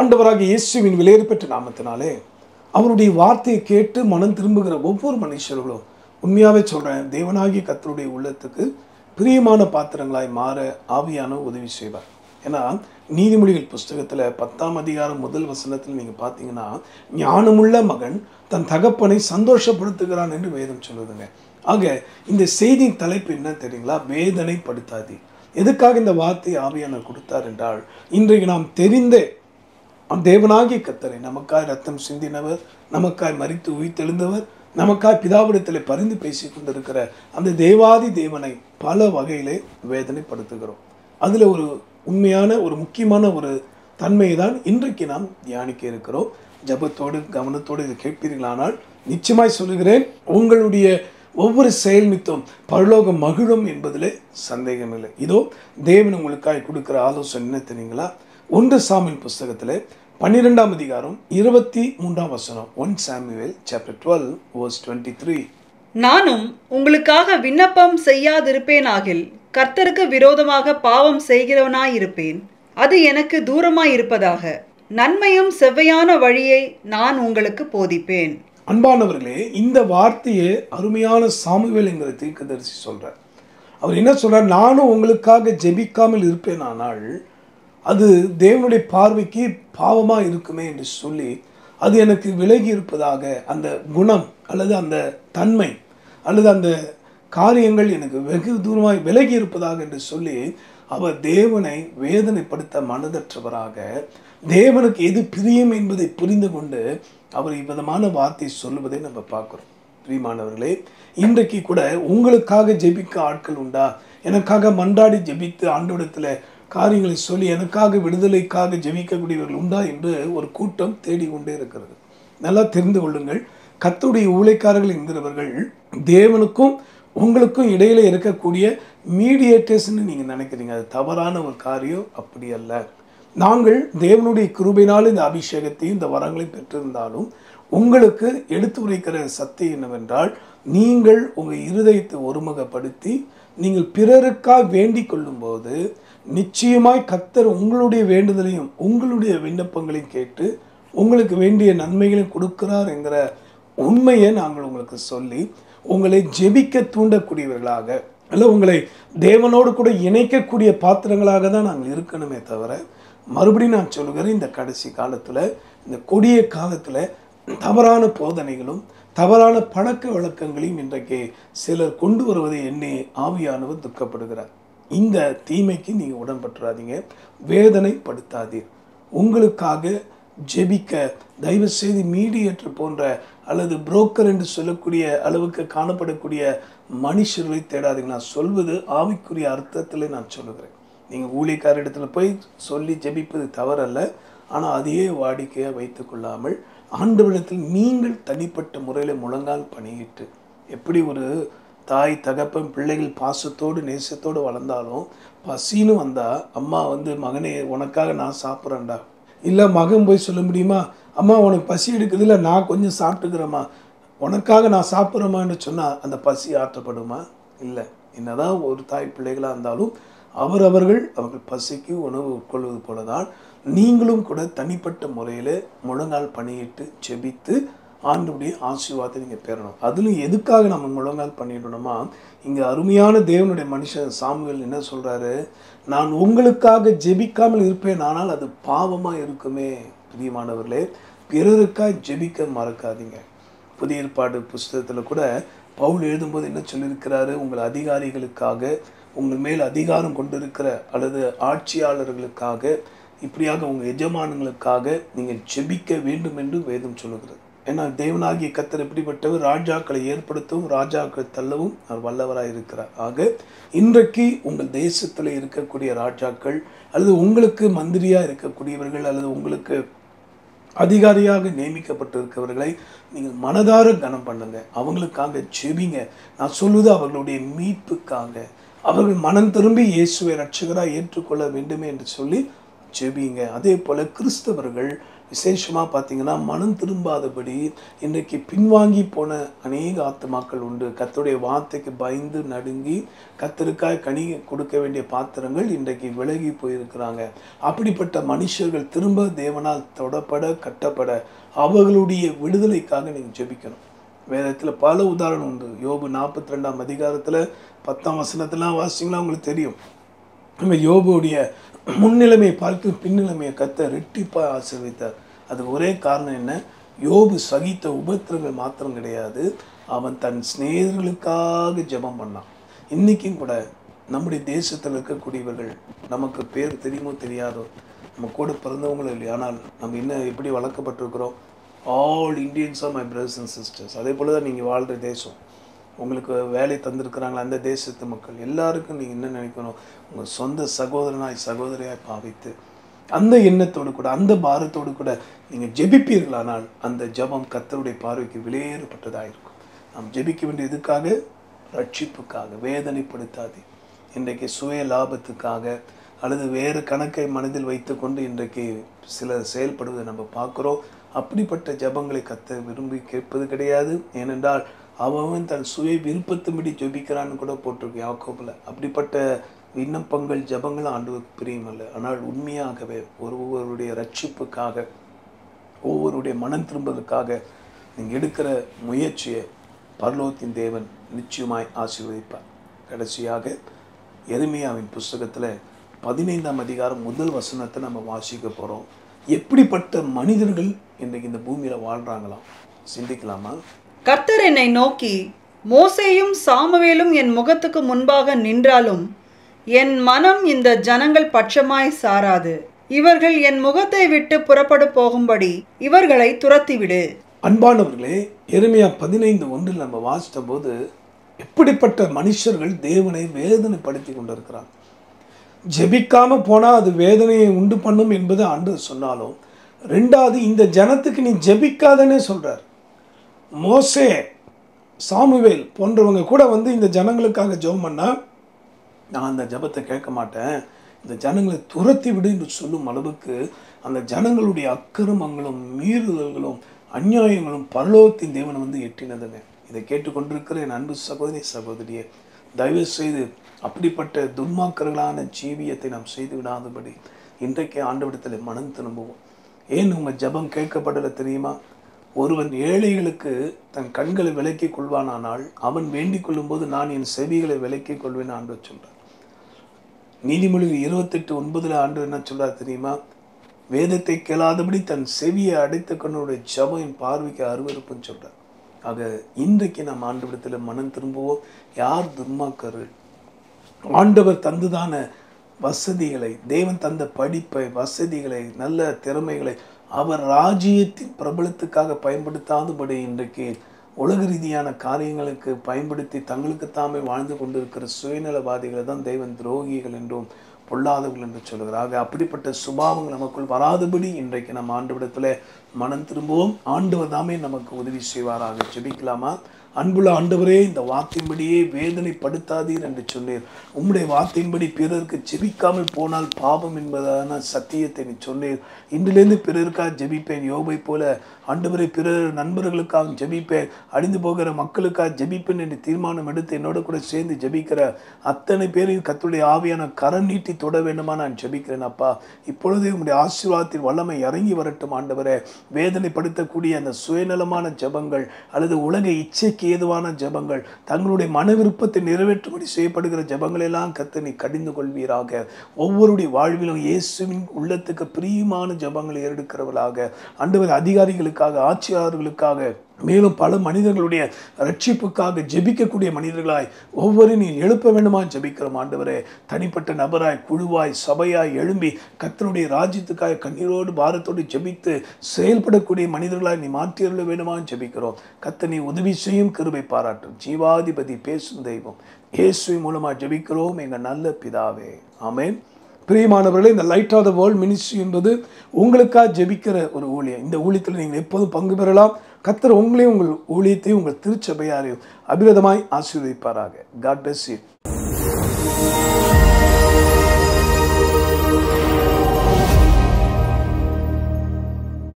ஆண்டவராகிய இயேசுவின் விலையேறப்பெற்ற நாமத்தினாலே அவருடைய வார்த்தையை கேட்டு மனம் திரும்புகிற ஒவ்வொரு மனுஷர்களும் உண்மையாகவே சொல்கிறேன், தேவனாகிய கர்த்தருடைய உள்ளத்துக்கு பிரியமான பாத்திரங்களாய் மாற ஆவியான உதவி செய்வார். ஏன்னா நீதிமொழிகள் புஸ்தகத்தில் 10ஆம் அதிகாரம் 1 வசனத்தில் நீங்கள் பார்த்தீங்கன்னா, ஞானமுள்ள மகன் தன் தகப்பனை சந்தோஷப்படுத்துகிறான் என்று வேதம் சொல்லுதுங்க. ஆக இந்த செய்தியின் தலைப்பு என்ன தெரியுங்களா? வேதனைப்படுத்தாதே. எதுக்காக இந்த வார்த்தை ஆவியானவர் கொடுத்தார் என்றால், இன்றைக்கு நாம் தெரிந்த தேவனாகிய கர்த்தரை, நமக்காய் ரத்தம் சிந்தினவர், நமக்காய் மரித்து உயிர்த்தெழுந்தவர், நமக்காய் பிதாவிடத்தில் பரிந்து பேசி கொண்டிருக்கிற அந்த தேவாதி தேவனை பல வகையிலே வேதனைப்படுத்துகிறோம். அதில் ஒரு உண்மையான ஒரு முக்கியமான ஒரு தன்மையை தான் இன்றைக்கு நாம் தியானிக்க இருக்கிறோம். ஜபத்தோடு கவனத்தோடு இதை கேட்பீர்களானால் நிச்சயமாய் சொல்லுகிறேன், உங்களுடைய ஒவ்வொரு செயல் நிமித்தம் பரலோகம் மகிழும் என்பதிலே சந்தேகமில்லை. இதோ தேவன் உங்களுக்காய் கொடுக்கிற ஆலோசனை என்ன தெரியுங்களா? 1 சாமுவேல் புஸ்தகத்தில் 12ஆம் அதிகாரம் 23ஆம் வசனம். 1 சாமுவேல் chapter 12 verse 23. நானும் உங்களுக்காக விண்ணப்பம் செய்யாதிருப்பேனாகில் கர்த்தருக்கு விரோதமாக பாவம் செய்கிறவனாயிருப்பேன். அது எனக்கு தூரமாயிருப்பதாக. நன்மையும் செவ்வையான வழியை நான் உங்களுக்கு போதிப்பேன். அன்பானவர்களே, இந்த வார்த்தையை அருமையான சாமுவேல் என்கிற தீர்க்கதரிசி சொல்றார். அவர் என்ன சொல்றார்? நானும் உங்களுக்காக ஜெபிக்காமல் இருப்பேனானால் அது தேவனுடைய பார்வைக்கு பாவமாக இருக்குமே என்று சொல்லி, அது எனக்கு விலகி இருப்பதாக, அந்த குணம் அல்லது அந்த தன்மை அல்லது அந்த காரியங்கள் எனக்கு வெகு தூரமாய் விலகி இருப்பதாக என்று சொல்லி அவர் தேவனை வேதனைப்படுத்த மனதற்றவராக, தேவனுக்கு எது பிரியம் என்பதை புரிந்து கொண்டு அவர் இவ்விதமான வார்த்தை சொல்லுவதை நம்ம பார்க்குறோம். பிரியமானவர்களே, இன்றைக்கு கூட உங்களுக்காக ஜெபிக்க ஆட்கள் உண்டா? எனக்காக மன்றாடி ஜெபித்து ஆண்டவரிடத்தில் காரியங்களை சொல்லி எனக்காக விடுதலைக்காக ஜெபிக்கக்கூடியவர்கள் உண்டா என்று ஒரு கூட்டம் தேடிக்கொண்டே இருக்கிறது. நல்லா தெரிந்து கொள்ளுங்கள், கர்த்தருடைய ஊழியக்காரர்கள் என்கிறவர்கள் தேவனுக்கும் உங்களுக்கும் இடையில இருக்கக்கூடிய மீடியேட்டர்ஸ்ன்னு நீங்கள் நினைக்கிறீங்க. அது தவறான ஒரு காரியம். அப்படி அல்ல. நாங்கள் தேவனுடைய கிருபையினால் இந்த அபிஷேகத்தையும் இந்த வரங்களையும் பெற்றிருந்தாலும் உங்களுக்கு எடுத்து உரைக்கிற சத்தியம் என்னவென்றால், நீங்கள் உங்கள் இருதயத்தை ஒருமுகப்படுத்தி நீங்கள் பிறருக்காக வேண்டிக் கொள்ளும் போது நிச்சயமாய் கர்த்தர் உங்களுடைய வேண்டுதலையும் உங்களுடைய விண்ணப்பங்களையும் கேட்டு உங்களுக்கு வேண்டிய நன்மைகளையும் கொடுக்கிறார் என்கிற உண்மையை நாங்கள் உங்களுக்கு சொல்லி உங்களை ஜெபிக்க தூண்டக்கூடியவர்களாக அல்ல, உங்களை தேவனோடு கூட இணைக்கக்கூடிய பாத்திரங்களாக தான் நாங்கள் இருக்கணுமே தவிர, மறுபடியும் நான் சொல்லுகிறேன், இந்த கடைசி காலத்தில், இந்த கொடிய காலத்தில் தவறான போதனைகளும் தவறான பழக்க வழக்கங்களையும் இன்றைக்கு சிலர் கொண்டு வருவதை எண்ணி ஆவியானவர் துக்கப்படுகிறார். இந்த தீமைக்கு நீங்கள் உடன்பட்டுறாதீங்க, வேதனைப்படுத்தாதீர். உங்களுக்காக ஜெபிக்க தயவு செய்து மீடியேட்டர் போன்ற அல்லது புரோக்கர் என்று சொல்லக்கூடிய அளவுக்கு காணப்படக்கூடிய மனுஷர்களை தேடாதீங்க. நான் சொல்வது ஆவிக்குரிய அர்த்தத்தில் நான் சொல்லுகிறேன். நீங்கள் ஊழியக்கார இடத்துல போய் சொல்லி ஜெபிப்பது தவறல்ல. ஆனால் அதையே வாடிக்கையாக வைத்து கொள்ளாமல் ஆண்டவரிடத்தில் நீங்கள் தனிப்பட்ட முறையில் முழங்கால் பணியிட்டு, எப்படி ஒரு தாய் தகப்பன் பிள்ளைகள் பாசத்தோடு நேசத்தோடு வளர்ந்தாலும் பசின்னு வந்தால் அம்மா மகனே உனக்காக நான் சாப்பிட்றேன்டா, இல்லை மகன் போய் சொல்ல முடியுமா, அம்மா உனக்கு பசி எடுக்குது, இல்லை நான் கொஞ்சம் சாப்பிட்டுக்கிறேம்மா, உனக்காக நான் சாப்பிட்றேம்மான்னு சொன்னால் அந்த பசி ஆற்றப்படுமா? இல்லை. என்னதான் ஒரு தாய் பிள்ளைகளாக இருந்தாலும் அவர்கள் பசிக்கு உணவு உட்கொள்வது போல தான் நீங்களும் கூட தனிப்பட்ட முறையில் முழங்கால் பணியிட்டு ஜெபித்து ஆண்டவருடைய ஆசீர்வாதத்தை நீங்கள் பெறணும். அதிலும் எதுக்காக நம்ம முழங்கால் பண்ணிடணுமா? இங்கே அருமையான தேவனுடைய மனுஷன் சாமுவேல் என்ன சொல்கிறாரு? நான் உங்களுக்காக ஜெபிக்காமல் இருப்பேன், ஆனால் அது பாவமாக இருக்குமே. பிரியமானவர்களே, பிறருக்காக ஜெபிக்க மறக்காதீங்க. புதிய ஏற்பாடு புஸ்தகத்தில் கூட பவுல் எழுதும்போது என்ன சொல்லியிருக்கிறாரு? உங்கள் அதிகாரிகளுக்காக, உங்கள் மேல் அதிகாரம் கொண்டிருக்கிற அல்லது ஆட்சியாளர்களுக்காக, இப்படியாக உங்கள் எஜமானங்களுக்காக நீங்கள் ஜெபிக்க வேண்டும் என்று வேதம் சொல்லுகிறது. ஏன்னா தேவனாகிய கர்த்தர் எப்படிப்பட்டவர்? ராஜாக்களை ஏற்படுத்தவும் ராஜாக்களை தள்ளவும் அவர் வல்லவராக இருக்கிறார். ஆக இன்றைக்கு உங்கள் தேசத்தில் இருக்கக்கூடிய ராஜாக்கள் அல்லது உங்களுக்கு மந்திரியாக இருக்கக்கூடியவர்கள் அல்லது உங்களுக்கு அதிகாரியாக நியமிக்கப்பட்டிருக்கிறவர்களை நீங்கள் மனதார கனம் பண்ணுங்க, அவங்களுக்காக ஜெபிங்க. நான் சொல்வது அவர்களுடைய மீட்புக்காக, அவர்கள் மனம் திரும்பி இயேசுவை ரட்சகராக ஏற்றுக்கொள்ள வேண்டுமே என்று சொல்லி ஜெபிங்க. அதே போல் கிறிஸ்தவர்கள் விசேஷமாக பார்த்தீங்கன்னா மனம் திரும்பாதபடி இன்றைக்கு பின்வாங்கி போன அநேக ஆத்துமாக்கள் உண்டு. கர்த்தருடைய வார்த்தைக்கு பயந்து நடுங்கி கர்த்தருக்காய் கனி கொடுக்க வேண்டிய பாத்திரங்கள் இன்றைக்கு விலகி போயிருக்கிறாங்க. அப்படிப்பட்ட மனுஷர்கள் திரும்ப தேவனால் தொடப்பட கட்டப்பட அவர்களுடைய விடுதலைக்காக நீங்கள் ஜெபிக்கணும். வேதத்தில் பல உதாரணம் உண்டு. யோபு 42ஆம் அதிகாரத்தில் 10ஆம் வசனத்திலாம் வாசிங்களா உங்களுக்கு தெரியும். நம்ம யோபுடைய முன்னிலைமையை பார்த்து பின்னிலைமையை கர்த்தர் ரெட்டிப்பாக ஆசீர்வதித்தார். அதுக்கு ஒரே காரணம் என்ன? யோபு சகித்த உபத்திரங்கள் மாத்திரம் கிடையாது, அவன் தன் சிநேகிதர்களுக்காக ஜெபம் பண்ணான். இன்றைக்கும் கூட நம்முடைய தேசத்தில் இருக்கக்கூடியவர்கள் நமக்கு பேர் தெரியுமோ தெரியாதோ, நம்ம கூட பிறந்தவங்களும் இல்லையா, ஆனால் நம்ம இன்னும் எப்படி வளர்க்கப்பட்டிருக்கிறோம்? All Indians are my brothers and sisters. அதே போல் தான் நீங்கள் வாழ்கிற தேசம், உங்களுக்கு வேலை தந்திருக்கிறாங்களா அந்த தேசத்து மக்கள் எல்லாருக்கும் நீங்கள் என்ன நினைக்கணும்? உங்கள் சொந்த சகோதரனாய் சகோதரியாய் பாவித்து அந்த எண்ணத்தோடு கூட அந்த பாரத்தோடு கூட நீங்கள் ஜெபிப்பீர்களானால் அந்த ஜெபம் கர்த்தருடைய பார்வைக்கு விலையேறப்பட்டதாக இருக்கும். நாம் ஜெபிக்க வேண்டிய எதுக்காக? ரட்சிப்புக்காக. வேதனைப்படுத்தாது. இன்றைக்கு சுய லாபத்துக்காக அல்லது வேறு கணக்கை மனதில் வைத்து கொண்டு இன்றைக்கு சிலர் செயல்படுவதை நம்ம பார்க்குறோம். அப்படிப்பட்ட ஜெபங்களை கர்த்தர் விரும்பி கேட்பது கிடையாது. ஏனென்றால் அவன் தன் சுய விருப்பத்தும்படி ஜெபிக்கிறான்னு கூட போட்டிருக்கு யாக்கோபில். அப்படிப்பட்ட விண்ணப்பங்கள் ஜெபங்கள் ஆண்டவருக்கு பிரியமல்ல. ஆனால் உண்மையாகவே ஒருவருடைய ரட்சிப்புக்காக ஒவ்வொருடைய மனம் திரும்புவதற்காக நீங்கள் எடுக்கிற முயற்சியை பரலோகத்தின் தேவன் நிச்சயமாய் ஆசீர்வதிப்பார். கடைசியாக எரேமியாவின் புஸ்தகத்தில் 15ஆம் அதிகாரம் 1 வசனத்தை நம்ம வாசிக்க போகிறோம். எப்படிப்பட்ட மனிதர்கள் இன்றைக்கு இந்த பூமியில் வாழ்கிறாங்களாம் சிந்திக்கலாமா? கர்த்தர் என்னை நோக்கி, மோசேயும் சாமுவேலும் என் முகத்துக்கு முன்பாக நின்றாலும் என் மனம் இந்த ஜனங்கள் பட்சமாய் சாராது. இவர்கள் என் முகத்தை விட்டு புறப்படு போகும்படி இவர்களை துரத்திவிடு. அன்பானவர்களே, எரேமியா 15:1 நம்ம வாசித்த போது எப்படிப்பட்ட மனுஷர்கள் தேவனை வேதனைப்படுத்தி கொண்டிருக்கிறாங்க. ஜெபிக்காம போனால் அது வேதனையை உண்டு பண்ணும் என்பது ஆண்டவர் சொன்னாலும், ரெண்டாவது இந்த ஜனத்துக்கு நீ ஜெபிக்காதனே சொல்றார். மோசே சாமுவேல் போன்றவங்க கூட இந்த ஜனங்களுக்காக ஜெபம் பண்ணா, நான் அந்த ஜெபத்தை கேட்க மாட்டேன், இந்த ஜனங்களை துரத்தி விடு என்று சொல்லும் அளவுக்கு அந்த ஜனங்களுடைய அக்கிரமங்களும் மீறுதல்களும் அநியாயங்களும் பரலோகத்தின் தேவனை எட்டினதுங்க. இதை கேட்டுக்கொண்டிருக்கிற என் அன்பு சகோதரி சகோதரியே, தயவு செய்து அப்படிப்பட்ட துன்மாக்கர்களான ஜீவியத்தை நாம் செய்து விடாதபடி இன்றைக்கு ஆண்டவரிடத்தில் மனம் திரும்புவோம். ஏன் உங்கள் ஜெபம் கேட்கப்படலை தெரியுமா? ஒருவன் ஏழைகளுக்கு தன் கண்களை விலக்கிக் கொள்வானானால் அவன் வேண்டிக் கொள்ளும்போது நான் என் செவிகளை விலக்கிக் கொள்வேன் ஆண்டவர் சொல்றார். நீதிமொழிகள் 28:9 ஆண்டவர் என்ன சொல்றார் தெரியுமா? வேதத்தை கேளாதபடி தன் செவியை அடைத்த கண்ணுடைய ஜெபம் என் பார்வைக்கு அருவருப்புன்னு சொல்றார். ஆக இன்றைக்கு நாம் ஆண்டவரிடத்தில் மனம் திரும்புவோம். யார் துன்மாக்கர்கள்? ஆண்டவர் தந்துதான வசதிகளை, தேவன் தந்த படிப்பை, வசதிகளை, நல்ல திறமைகளை அவர் ராஜ்யத்தின் பிரபலத்துக்காக பயன்படுத்தாதபடி இன்றைக்கு உலக ரீதியான காரியங்களுக்கு பயன்படுத்தி தங்களுக்கு தாமே வாழ்ந்து கொண்டிருக்கிற சுயநலவாதிகளை தான் தேவன் துரோகிகள் என்றும் பொல்லாதவர்கள் என்று சொல்கிறார். அப்படிப்பட்ட சுபாவங்கள் நமக்குள் வராதபடி இன்றைக்கு நம்ம ஆண்டவரிடத்தில் மனம் திரும்புவோம். ஆண்டவர் தாமே நமக்கு உதவி செய்வாராக. ஜெபிக்கலாமா? அன்புள்ள ஆண்டவரே, இந்த வார்த்தையின்படியே வேதனைப்படுத்தாதீர் என்று சொன்னீர். உம்முடைய வார்த்தையின்படி பிறருக்கு ஜெபிக்காமல் போனால் பாவம் என்பதான சத்தியத்தை நீ சொன்னீர். இன்றிலிருந்து பிறருக்காக ஜெபிப்பேன். யோபை போல ஆண்டவரை பிறர் நண்பர்களுக்காக ஜெபிப்பேன், அழிந்து போகிற மக்களுக்காக ஜெபிப்பேன் என்று தீர்மானம் எடுத்து என்னோட கூட சேர்ந்து ஜெபிக்கிற அத்தனை பேரையும் கர்த்தருடைய ஆவியான கரம் நீட்டி தொட வேண்டுமா நான் ஜெபிக்கிறேன். அப்பா, இப்பொழுதே உங்களுடைய ஆசீர்வாதத்தின் வல்லமை இறங்கி வரட்டும் ஆண்டவரே. வேதனைப்படுத்தக்கூடிய அந்த சுயநலமான ஜெபங்கள் அல்லது உலக இச்சைக்கு ஏதுவான ஜெபங்கள், தங்களுடைய மன விருப்பத்தை நிறைவேற்றும்படி செய்யப்படுகிற ஜெபங்கள் எல்லாம் கர்த்தர் நீ கடிந்து கொள்வீராக. ஒவ்வொருடைய வாழ்விலும் இயேசுவின் உள்ளத்துக்கு பிரியமான ஜெபங்களை ஏறெடுக்கிறவர்களாக ஆண்டவர், அதிகாரிகளுக்காக, ஆட்சியாளர்களுக்காக, மேலும் பல மனிதர்களுடைய ரட்சிப்புக்காக ஜெபிக்கக்கூடிய மனிதர்களாய் ஒவ்வொரு நீ எழுப்ப வேண்டுமா ஜெபிக்கிறோம் ஆண்டவரே. தனிப்பட்ட நபராய், குழுவாய், சபையாய் எழும்பி கர்த்தருடைய ராஜ்யத்துக்காக கண்ணீரோடு பாரத்தோடு ஜெபித்து செயல்படக்கூடிய மனிதர்களாய் நீ மாற்றியருள வேண்டுமா ஜெபிக்கிறோம். கர்த்தர் நீ உதவி செய்யும், கிருபை பாராட்டும். ஜீவாதிபதி, பேசும் தெய்வம், இயேசு மூலமாக ஜெபிக்கிறோம் எங்கள் நல்ல பிதாவே, ஆமென். பிரியமானவர்களே, இந்த light of the world ministry என்பது உங்களுக்காக ஜெபிக்கிற ஒரு ஊழியம். இந்த ஊழியத்தில் நீங்கள் எப்போதும் பங்கு பெறலாம். கர்த்தர் உங்களையும் உங்கள் ஊழியத்தையும் உங்கள் திருச்சபையாரையும் அபிரதமாய் ஆசீர்வதிப்பாராக. God bless you.